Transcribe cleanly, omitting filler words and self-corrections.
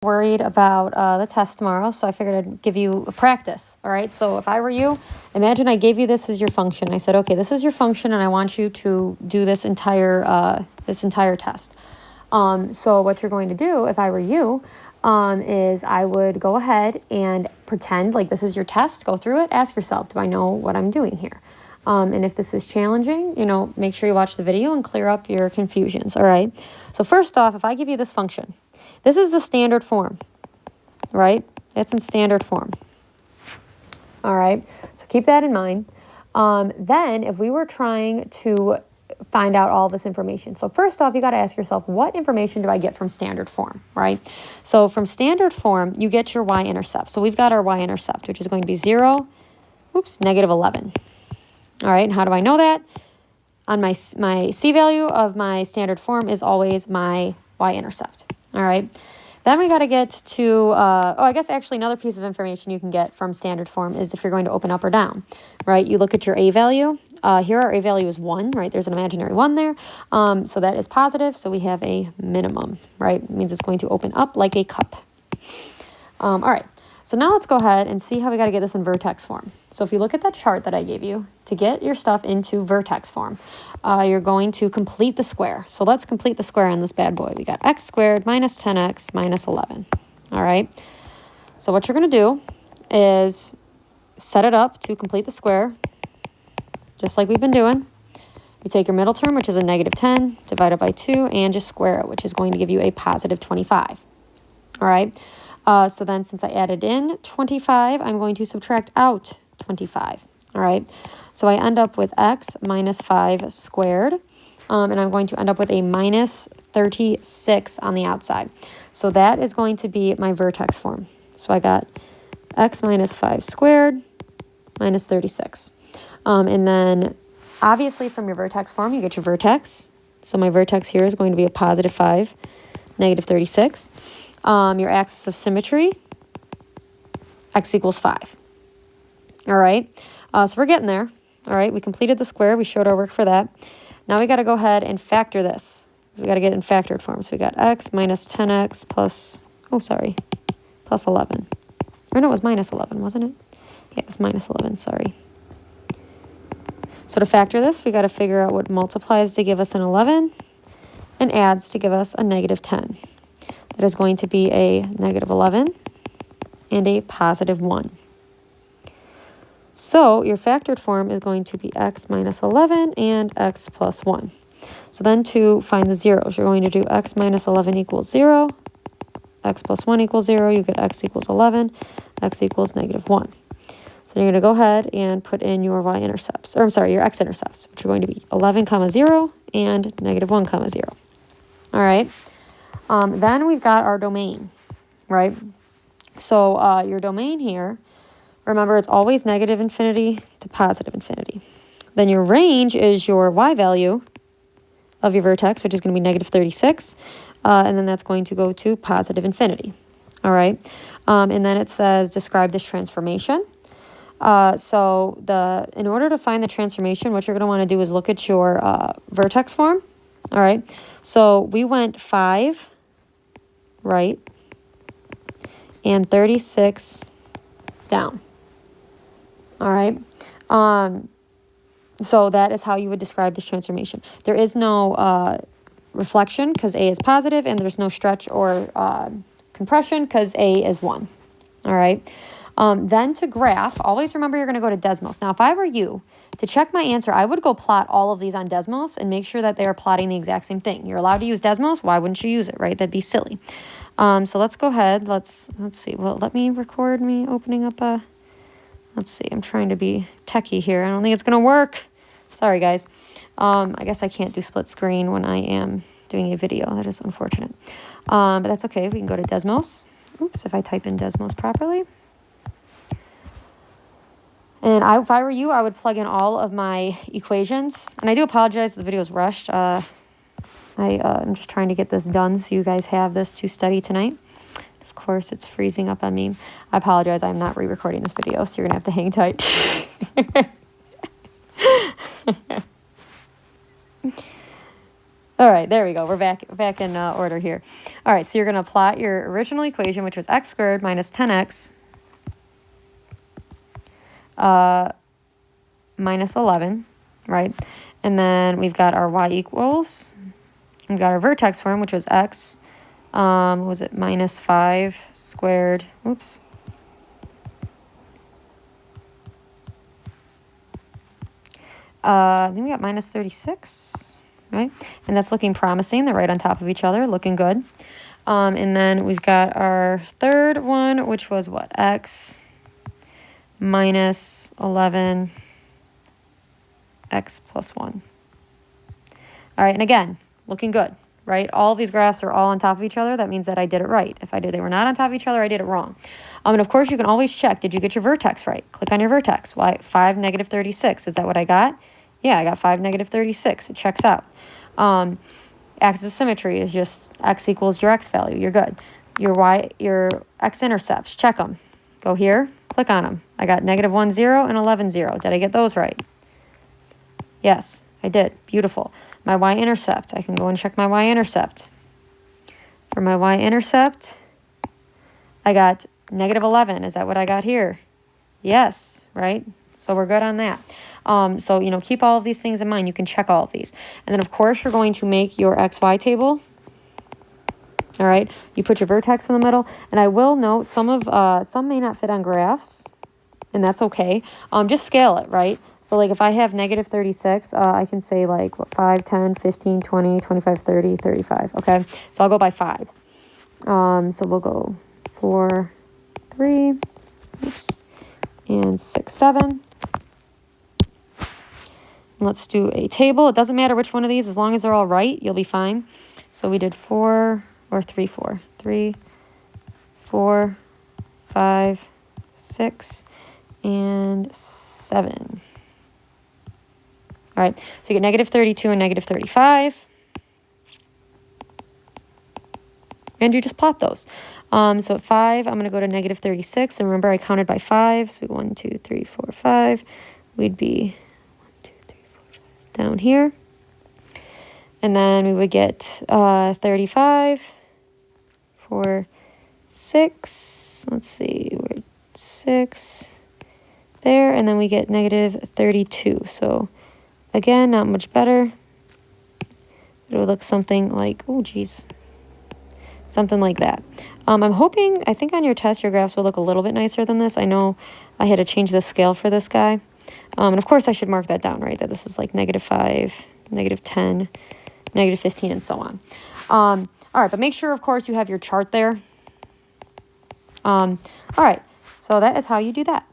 worried about the test tomorrow, so I figured I'd give you a practice. All right, so if I were you, imagine I gave you this as your function. I said, okay, this is your function, and I want you to do this entire test. So what you're going to do, if I were you, is I would go ahead and pretend like this is your test. Go through it. Ask yourself, do I know what I'm doing here? And if this is challenging, make sure you watch the video and clear up your confusions. All right. So first off, if I give you this function, this is the standard form, right? It's in standard form. All right. So keep that in mind. Then if we were trying to find out all this information. So first off, you got to ask yourself, what information do I get from standard form, right? So from standard form, you get your y-intercept. So we've got our y-intercept, which is going to be negative 11. All right, and how do I know that? On my c value of my standard form is always my y-intercept. All right, then we got to get to, I guess actually another piece of information you can get from standard form is if you're going to open up or down, right? You look at your a value. Here our a value is 1, right? There's an imaginary 1 there. So that is positive, so we have a minimum, right? It means it's going to open up like a cup. All right, so now let's go ahead and see how we got to get this in vertex form. So if you look at that chart that I gave you, to get your stuff into vertex form, you're going to complete the square. So let's complete the square on this bad boy. We got x squared minus 10x minus 11. All right. So what you're going to do is set it up to complete the square, just like we've been doing. You take your middle term, which is a negative 10, divide it by 2, and just square it, which is going to give you a positive 25. All right. So then since I added in 25, I'm going to subtract out 25. All right. So I end up with x minus 5 squared, and I'm going to end up with a minus 36 on the outside. So that is going to be my vertex form. So I got x minus 5 squared minus 36. And then obviously from your vertex form, you get your vertex. So my vertex here is going to be a positive 5, negative 36. Your axis of symmetry, x equals 5. All right. So we're getting there. All right, we completed the square. We showed our work for that. Now we got to go ahead and factor this. So we got to get it in factored form. So we got x minus 10x plus 11. Or no, it was minus 11, wasn't it? Yeah, it was minus 11, sorry. So to factor this, we got to figure out what multiplies to give us an 11 and adds to give us a negative 10. That is going to be a negative 11 and a positive 1. So your factored form is going to be x minus 11 and x plus 1. So then to find the zeros, you're going to do x minus 11 equals 0, x plus 1 equals 0, you get x equals 11, x equals negative 1. So you're going to go ahead and put in your y-intercepts, or I'm sorry, your x-intercepts, which are going to be 11, 0 and negative 1, 0. All right. Then we've got our domain, right? So your domain here, remember, it's always negative infinity to positive infinity. Then your range is your y value of your vertex, which is going to be negative 36. And then that's going to go to positive infinity. All right. And then it says, describe this transformation. So in order to find the transformation, what you're going to want to do is look at your vertex form. All right. So we went 5, right, and 36 down. All right. So that is how you would describe this transformation. There is no reflection because A is positive, and there's no stretch or compression because A is 1. All right. Then to graph, always remember you're going to go to Desmos. Now, if I were you, to check my answer, I would go plot all of these on Desmos and make sure that they are plotting the exact same thing. You're allowed to use Desmos. Why wouldn't you use it, right? That'd be silly. So let's go ahead. Let's see. Well, let me record me opening up a... Let's see. I'm trying to be techie here. I don't think it's going to work. Sorry, guys. I guess I can't do split screen when I am doing a video. That is unfortunate. But that's okay. We can go to Desmos. Oops, if I type in Desmos properly. And if I were you, I would plug in all of my equations. And I do apologize if the video is rushed. I'm just trying to get this done so you guys have this to study tonight. Of course, it's freezing up on me. I apologize. I'm not re-recording this video, so you're going to have to hang tight. All right, there we go. We're back in order here. All right, so you're going to plot your original equation, which was x squared minus 10x minus 11, right? And then we've got our y equals. We've got our vertex form, which was x, was it minus 5 squared, oops. Then we got minus 36, right? And that's looking promising. They're right on top of each other, looking good. And then we've got our third one, which was what? X minus 11, x plus 1. All right, and again, looking good, right? All of these graphs are all on top of each other. That means that I did it right. If they were not on top of each other, I did it wrong. And of course, you can always check, did you get your vertex right? Click on your vertex. Why? 5, negative 36. Is that what I got? Yeah, I got 5, negative 36. It checks out. Axis of symmetry is just x equals your x value. You're good. Your x-intercepts, check them. Go here, click on them. I got negative 1, 0 and 11, 0. Did I get those right? Yes, I did. Beautiful. My y-intercept, I can go and check my y-intercept. For my y-intercept, I got negative 11. Is that what I got here? Yes, right? So we're good on that. So, you know, keep all of these things in mind. You can check all of these. And then, of course, you're going to make your XY table. All right. You put your vertex in the middle. And I will note some may not fit on graphs, and that's okay. Just scale it, right? So, like, if I have negative 36, I can say, like, what, 5, 10, 15, 20, 25, 30, 35. Okay. So I'll go by 5s. So we'll go 4, 3, oops, and 6, 7. Let's do a table. It doesn't matter which one of these. As long as they're all right, you'll be fine. So we did 4, or 3, 4. 3, 4, 5, 6, and 7. All right. So you get negative 32 and negative 35. And you just plot those. So at 5, I'm going to go to negative 36. And remember, I counted by 5. So 1, 2, 3, 4, 5. We'd be down here, and then we would get 35 for 6. Let's see, we're 6 there, and then we get negative 32. So again, not much better. It would look something like, oh geez, something like that. I'm hoping, I think on your test your graphs will look a little bit nicer than this. I know I had to change the scale for this guy. And of course I should mark that down, right? That this is like negative 5, negative 10, negative 15, and so on. All right, but make sure, of course, you have your chart there. All right, so that is how you do that.